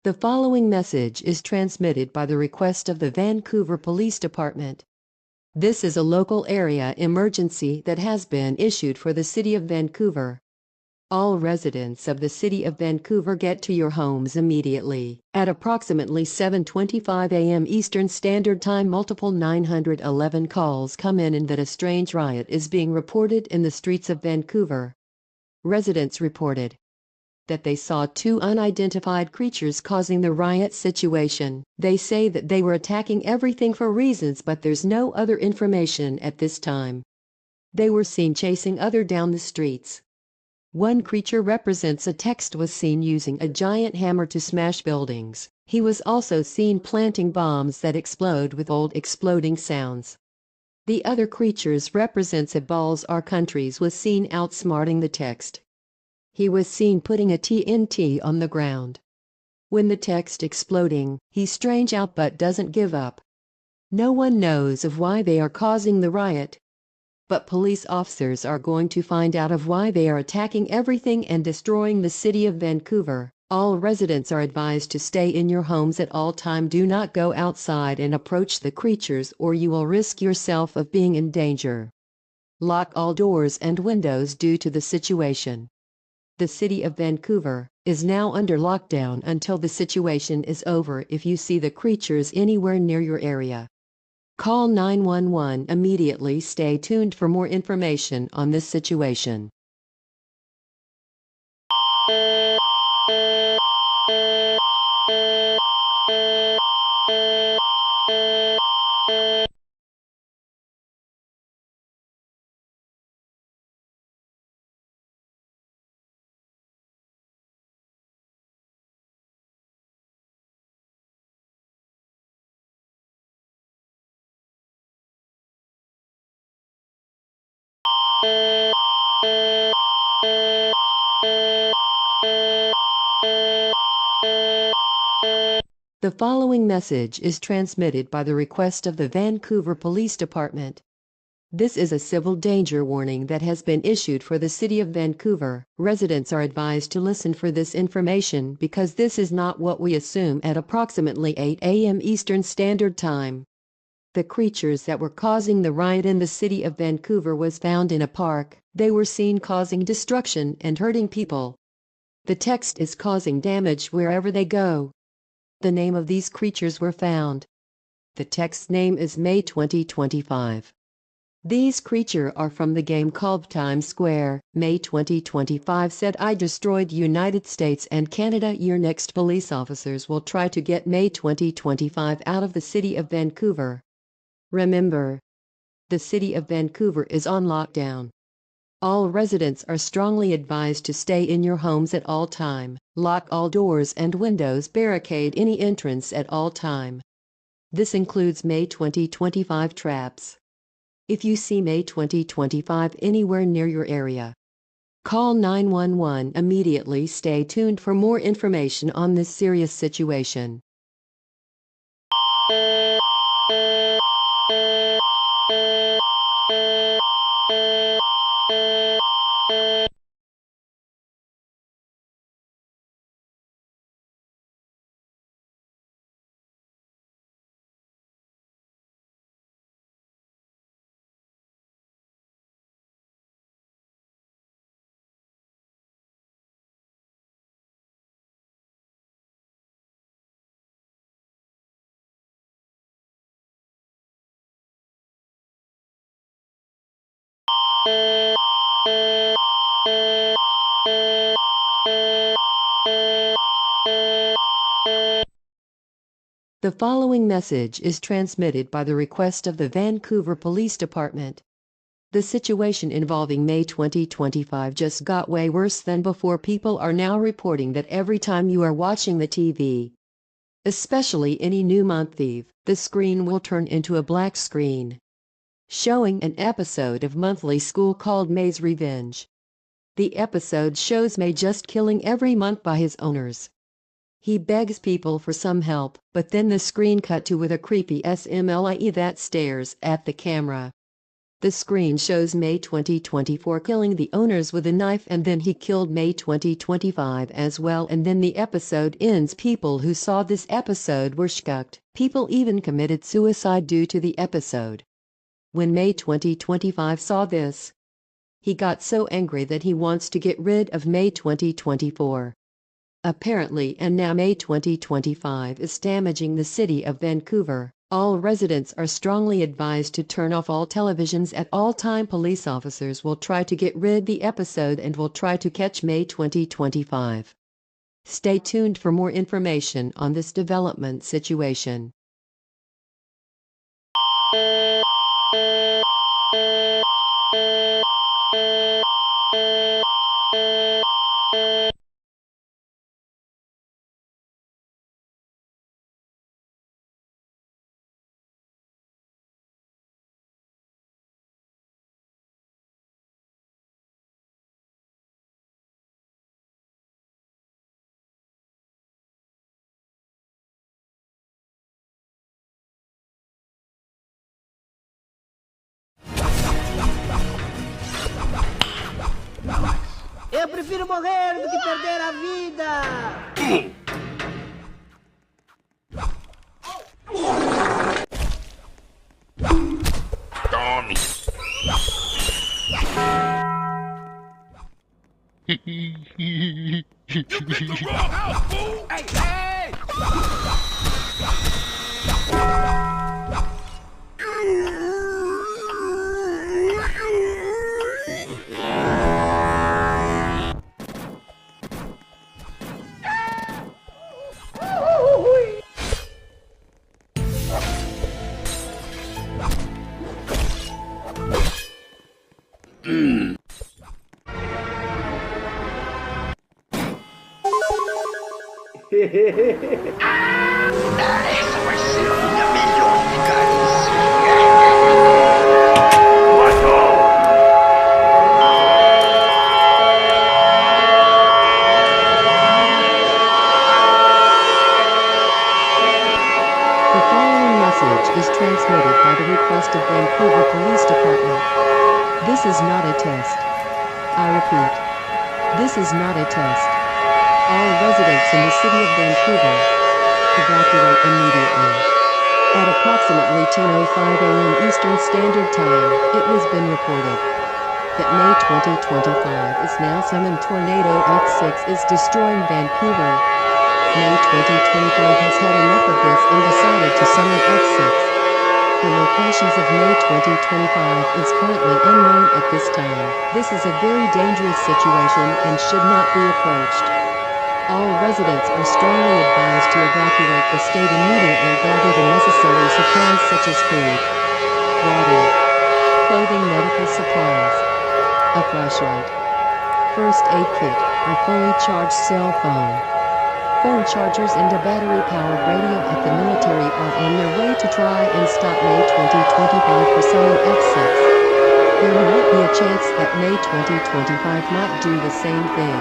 The following message is transmitted by the request of the Vancouver Police Department. This is a local area emergency that has been issued for the City of Vancouver. All residents of the City of Vancouver get to your homes immediately. At approximately 7:25 a.m. Eastern Standard Time, multiple 911 calls come in that a strange riot is being reported in the streets of Vancouver. Residents reported that they saw two unidentified creatures causing the riot situation. They say that they were attacking everything for reasons, but there's no other information at this time. They were seen chasing others down the streets. One creature represents a text was seen using a giant hammer to smash buildings. He was also seen planting bombs that explode with old exploding sounds. The other creatures represents a balls our countries was seen outsmarting the text. He was seen putting a TNT on the ground. When the text exploding, he's strange out but doesn't give up. No one knows of why they are causing the riot. But police officers are going to find out of why they are attacking everything and destroying the City of Vancouver. All residents are advised to stay in your homes at all time. Do not go outside and approach the creatures or you will risk yourself of being in danger. Lock all doors and windows due to the situation. The City of Vancouver is now under lockdown until the situation is over. If you see the creatures anywhere near your area, call 911 immediately. Stay tuned for more information on this situation. The following message is transmitted by the request of the Vancouver Police Department. This is a civil danger warning that has been issued for the City of Vancouver. Residents are advised to listen for this information because this is not what we assume. At approximately 8 a.m. Eastern Standard Time, the creatures that were causing the riot in the City of Vancouver was found in a park. They were seen causing destruction and hurting people. The text is causing damage wherever they go. The name of these creatures were found. The text's name is May 2025. These creatures are from the game called Times Square. May 2025 said, I destroyed United States and Canada. Your next police officers will try to get May 2025 out of the City of Vancouver. Remember, the City of Vancouver is on lockdown. All residents are strongly advised to stay in your homes at all time. Lock all doors and windows. Barricade any entrance at all time. This includes May 2025 traps. If you see May 2025 anywhere near your area, call 911 immediately. Stay tuned for more information on this serious situation. The following message is transmitted by the request of the Vancouver Police Department. The situation involving May 2025 just got way worse than before. People are now reporting that every time you are watching the TV, especially any new month eve, the screen will turn into a black screen, showing an episode of monthly school called May's Revenge. The episode shows May just killing every month by his owners. He begs people for some help, but then the screen cut to with a creepy SMLIE that stares at the camera. The screen shows May 2024 killing the owners with a knife, and then he killed May 2025 as well, and then the episode ends. People who saw this episode were shocked. People even committed suicide due to the episode. When May 2025 saw this, he got so angry that he wants to get rid of May 2024. Apparently, and now May 2025 is damaging the city of Vancouver. All residents are strongly advised to turn off all televisions at all time. Police officers will try to get rid of the episode and will try to catch May 2025. Stay tuned for more information on this development situation. Eu prefiro morrer do que perder a vida! Tome! You picked the wrong house, fool! Hey, hey! Essa vai ser a minha melhor carícia. The following message is transmitted by the request of Vancouver Police Department. This is not a test. I repeat, this is not a test. All residents in the city of Vancouver, evacuate immediately. At approximately 10:05 a.m. Eastern Standard Time, it has been reported that May 2025 is now summoned. Tornado X6 is destroying Vancouver. May 2025 has had enough of this and decided to summon X6. The locations of May 2025 is currently unknown at this time. This is a very dangerous situation and should not be approached. All residents are strongly advised to evacuate the state immediately. Gather the necessary supplies such as food, water, clothing, medical supplies, a flashlight, first aid kit, a fully charged cell phone, phone chargers and a battery-powered radio at the military are on their way to try and stop May 2025 for summoning X6. There might be a chance that May 2025 might do the same thing,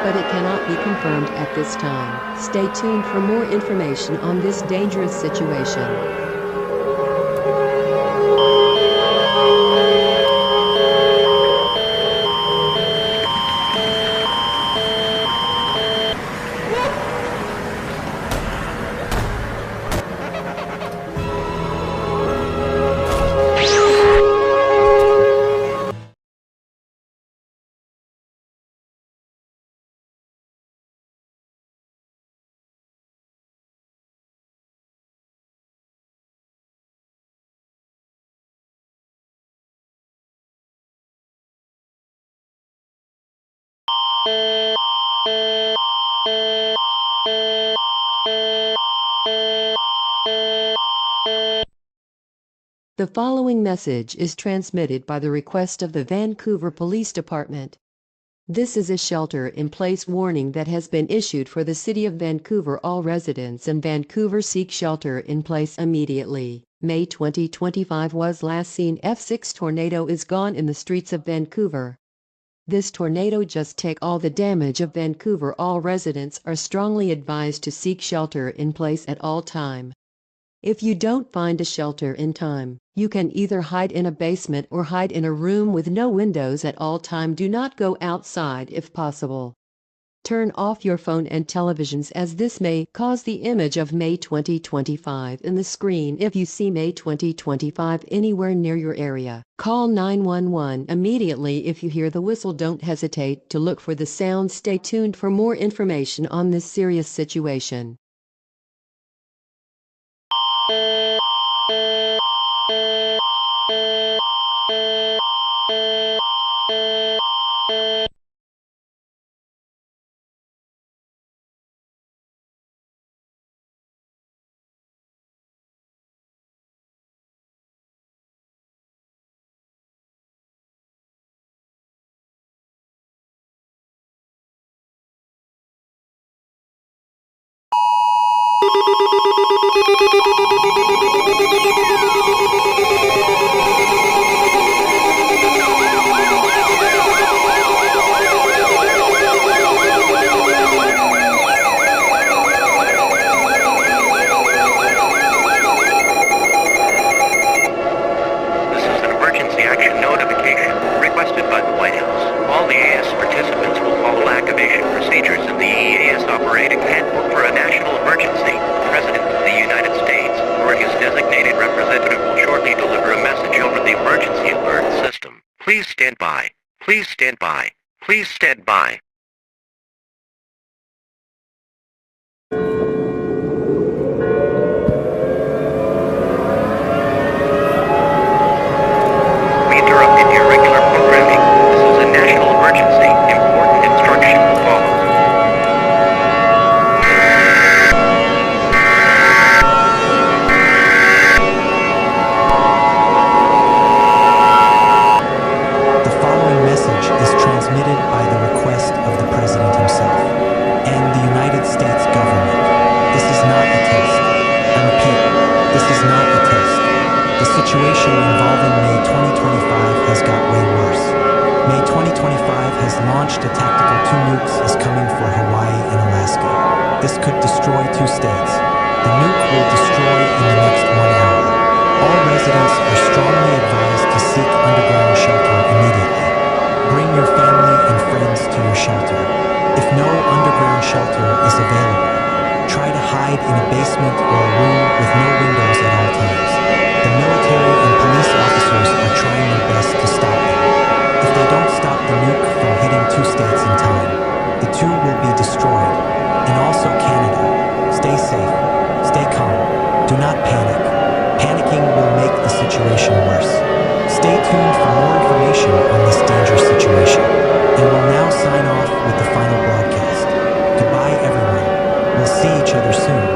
but it cannot be confirmed at this time. Stay tuned for more information on this dangerous situation. The following message is transmitted by the request of the Vancouver Police Department. This is a shelter-in-place warning that has been issued for the City of Vancouver. All residents in Vancouver seek shelter in place immediately. May 2025 was last seen. F6 tornado is gone in the streets of Vancouver. This tornado just take all the damage of Vancouver. All residents are strongly advised to seek shelter in place at all time. If you don't find a shelter in time, you can either hide in a basement or hide in a room with no windows at all time. Do not go outside if possible. Turn off your phone and televisions, as this may cause the image of May 2025 in the screen. If you see May 2025 anywhere near your area, call 911 immediately. If you hear the whistle, don't hesitate to look for the sound. Stay tuned for more information on this serious situation. This is an emergency action notification requested by the White House. All the EAS participants will follow activation procedures in the EAS operating handbook for a national emergency. The President of the United States or his designated representative will shortly deliver a message over the emergency alert system. Please stand by. Please stand by. Please stand by. We interrupted your regular programming. This is a national emergency. Important instruction will follow. The following message is transmitted by the request of the President himself and the United States government. This is not a test. I repeat, this is not a test. The situation involving May 2025 has got way worse. May 2025 has launched a tactical 2 nukes is coming for Hawaii and Alaska. This could destroy 2 states. The nuke will destroy in the next 1 hour. All residents are strongly advised to seek underground shelter immediately. Bring your family and friends to your shelter. If no underground shelter is available, try to hide in a basement or a room with no windows at all times. The military and police officers are trying their best to stop them. If they don't stop the nuke from hitting 2 states in time, the 2 will be destroyed. And also Canada. Stay safe. Stay calm. Do not panic. Panicking will make the situation worse. Stay tuned for more information on this dangerous situation. And we'll now sign off with the final broadcast. Goodbye, everyone. We'll see each other soon.